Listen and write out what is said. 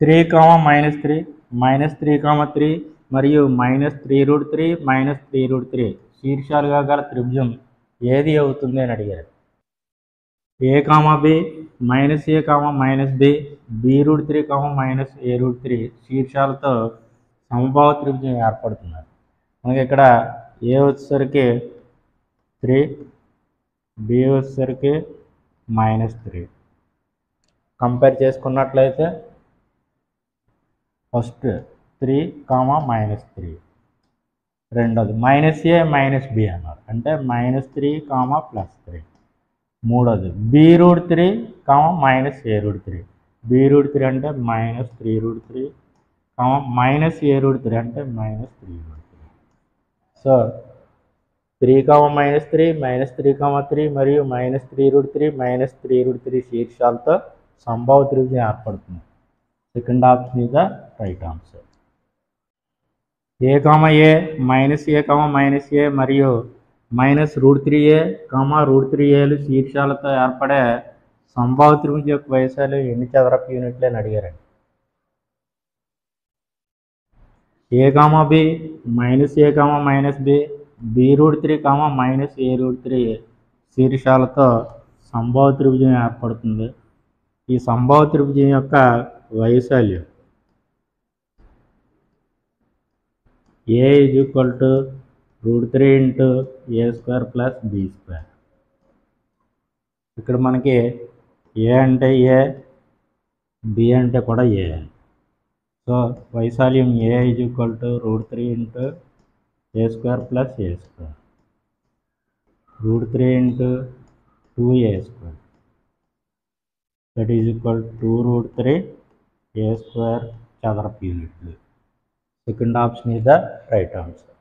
3, -3, -3, మరియు -3√3 -3√3 శీర్షాలుగా గల త్రిభుజం ఏది అవుతుంది అని అడిగారు. A, B, -A, -B, B√3, -A√3 శీర్షాలతో సమబాహు త్రిభుజం ఏర్పడుతుంది. మనకి ఇక్కడ A వచ్చేసరికి 3, B వచ్చేసరికి -3. కంపేర్ చేసుకున్నట్లయితే ఫస్ట్ 3, -3, రెండోది -A, -B అన్నారు అంటే -3, +3, మూడోది B√3, -A√3, B√3 అంటే -3√3, -A√3 అంటే -3√3. సో 3, -3, -3, మరియు -3√3, -3√3 శీర్షాలతో సమబాహు త్రిభుజం ఏర్పడుతుంది. Second option is the right answer. A, -A, మరియు -√3a, √3aలు శీర్షాలతో ఏర్పడే సమబాహు త్రిభుజం యొక్క వైశాల్యం ఎన్ని చదరపు యూనిట్లు అని అడిగారండి. A, B, -A, -B, B√3, -A√3 శీర్షాలతో సమబాహు త్రిభుజం ఏర్పడుతుంది. ఈ సమబాహు త్రిభుజం యొక్క వైశాల్యం A = √3 × A² + B². ఇక్కడ మనకి A అంటే A, B అంటే కూడా A. సో వైశాల్యం A = √3 × A² + A², √3 × 2A², that is equal to 2√3 A² చదరపు యూనిట్లు. Second option is the right answer.